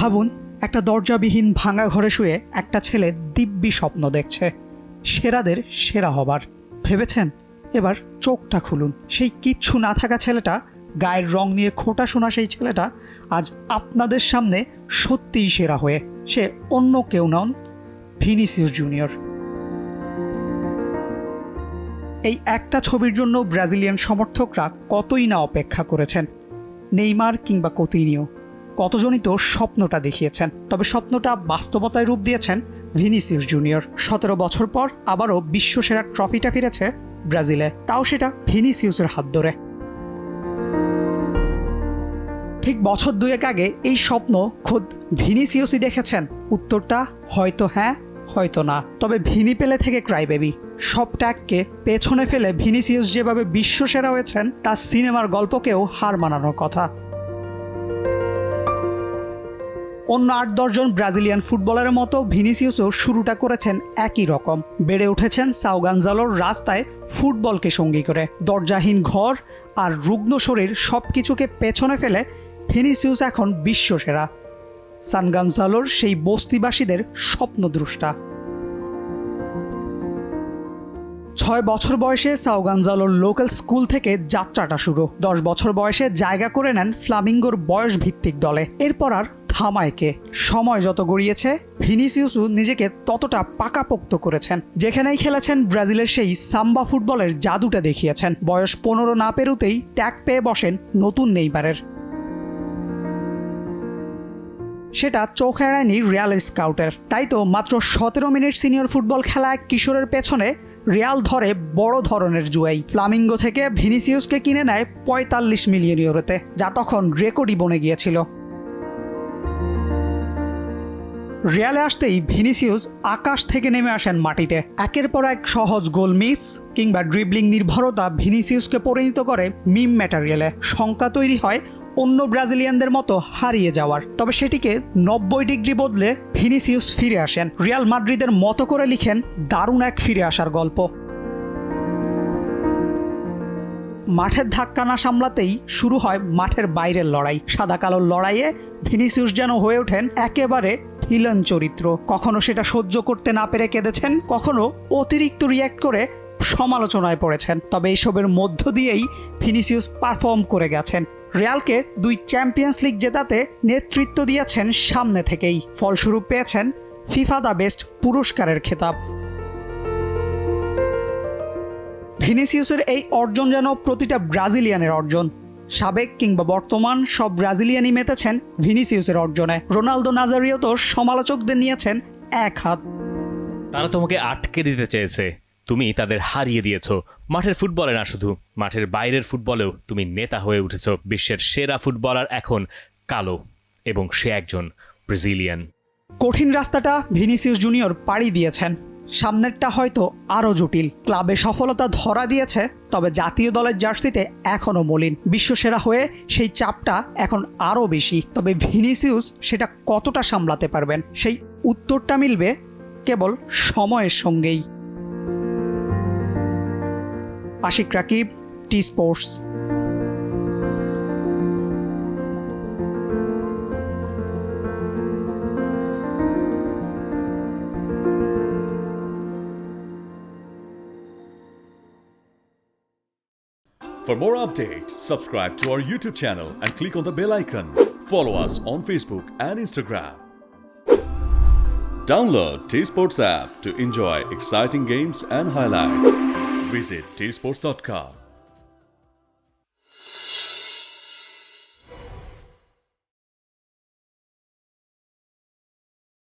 ভাবুন, একটা দরজাবিহীন ভাঙা ঘরে শুয়ে একটা ছেলে দিব্যি স্বপ্ন দেখছে সেরাদের সেরা হবার। ভেবেছেন? এবার চোখটা খুলুন। সেই কিচ্ছু না থাকা ছেলেটা, গায়ের রং নিয়ে খোটা শোনা সেই ছেলেটা আজ আপনাদের সামনে সত্যিই সেরা হয়ে। সে অন্য কেউ নন, ভিনিসিয়াস জুনিয়র। এই একটা ছবির জন্য ব্রাজিলিয়ান সমর্থকরা কতই না অপেক্ষা করেছেন। নেইমার কিংবা কতিনিও কতজনই তো স্বপ্নটা দেখিয়েছেন, তবে স্বপ্নটা বাস্তবতায় রূপ দিয়েছেন ভিনিসিয়াস জুনিয়র। 17 বছর পর আবারও বিশ্বসেরা ট্রফিটা ফিরেছে ব্রাজিলে, তাও সেটা ভিনিসিয়াসের হাত ধরে। ঠিক বছর দুয়েক আগে এই স্বপ্ন খোদ ভিনিসিয়াসই দেখেছেন। উত্তরটা হয়তো হ্যাঁ, হয়তো না। তবে ভিনি পেলে থেকে ক্রাইবেবি, সব ট্যাগকে পেছনে ফেলে ভিনিসিয়াস যেভাবে বিশ্বসেরা হয়েছেন তার সিনেমার গল্পকেও হার মানানোর কথা। অন্য 8-10 জন ব্রাজিলিয়ান ফুটবলারের মতো ভিনিসিয়াসও শুরুটা করেছেন একই রকম। বেড়ে উঠেছেন সাও গঞ্জালোর রাস্তায় ফুটবলকে সঙ্গী করে। দরজাহীন ঘর আর রুগ্ন শরীর সবকিছুকে পেছনে ফেলে ভিনিসিয়াস এখন বিশ্বসেরা, সান গঞ্জালোর সেই বস্তিবাসীদের স্বপ্নদ্রষ্টা। 6 বছর বয়সে সাও গঞ্জালোর লোকাল স্কুল থেকে যাত্রাটা শুরু। 10 বছর বয়সে জায়গা করে নেন ফ্লামিঙ্গোর বয়স ভিত্তিক দলে। এরপর আর থামায়কে। সময় যত গড়িয়েছে ভিনিসিয়াসও নিজেকে ততটা পাকাপোক্ত করেছেন। যেখানেই খেলেছেন ব্রাজিলের সেই সাম্বা ফুটবলের জাদুটা দেখিয়েছেন। বয়স 15 না পেরোতেই ট্যাগ পেয়ে বসেন নতুন নেইমারের। সেটা চোখ এড়ায়নি রিয়ালের স্কাউটের। তাই তো মাত্র 17 মিনিট সিনিয়র ফুটবল খেলা এক কিশোরের পেছনে রিয়াল ধরে বড় ধরনের জুয়াই। ফ্লামিঙ্গো থেকে ভিনিসিয়াসকে কিনে নেয় 45 মিলিয়ন ইউরোতে, যা তখন রেকর্ডই বনে গিয়েছিল। রিয়ালে আসতেই ভিনিসিয়াস আকাশ থেকে নেমে আসেন মাটিতে। একের পর এক সহজ গোল মিস কিংবা ড্রিবলিং নির্ভরতা ভিনিসিয়াসকে পরিণত করে মিম ম্যাটেরিয়ালে। শঙ্কা তৈরি হয় অন্য ব্রাজিলিয়ানদের মতো হারিয়ে যাওয়ার। তবে সেটিকে 90 ডিগ্রি বদলে ভিনিসিয়াস ফিরে আসেন। রিয়াল মাদ্রিদের মতো করে লিখেন দারুণ এক ফিরে আসার গল্প। মাঠের ধাক্কা না সামলাতেই শুরু হয় মাঠের বাইরের লড়াই। সাদা কালোর লড়াইয়ে ভিনিসিয়াস যেন হয়ে ওঠেন একেবারে ভিলেন চরিত্র। কখনো সেটা সহ্য করতে না পেরে কেঁদেছেন, কখনো অতিরিক্ত রিয়্যাক্ট করে সমালোচনায় পড়েছেন। তবে এইসবের মধ্য দিয়েই ভিনিসিয়াস পারফর্ম করে গেছেন। রিয়ালকে 2 চ্যাম্পিয়ন্স লিগ জেতাতে নেতৃত্ব দিয়েছেন সামনে থেকেই। ফলস্বরূপ পেয়েছেন ফিফা দ্য বেস্ট পুরস্কারের খেতাব। ভিনিসিয়াসের এই অর্জন যেন প্রতিটা ব্রাজিলিয়ানের অর্জন। সাবেক কিংবা বর্তমান সব ব্রাজিলিয়ানই মেতেছেন ভিনিসিয়াসের অর্জনে। রোনালদো নাজারিও তো সমালোচকদের নিয়েছেন এক হাত। তারা তোমাকে আটকে দিতে চেয়েছে, তুমি তাদের হারিয়ে দিয়েছো। মাঠের ফুটবলে না, শুধু মাঠের বাইরের ফুটবলেও তুমি নেতা হয়ে উঠেছো। বিশ্বের সেরা ফুটবলার এখন কালো, এবং সে একজন ব্রাজিলিয়ান। কঠিন রাস্তাটা ভিনিসিয়াস জুনিয়র পাড়ি দিয়েছেন। সামনেরটা হয়তো আরও জটিল। ক্লাবে সফলতা ধরা দিয়েছে, তবে জাতীয় দলের জার্সিতে এখনও মলিন। বিশ্বসেরা হয়ে সেই চাপটা এখন আরও বেশি। তবে ভিনিসিয়াস সেটা কতটা সামলাতে পারবেন, সেই উত্তরটা মিলবে কেবল সময়ের সঙ্গেই। Ashiq Rakib, T Sports. For more updates, subscribe to our YouTube channel and click on the bell icon. Follow us on Facebook and Instagram. Download T Sports app to enjoy exciting games and highlights. Visit tsports.com.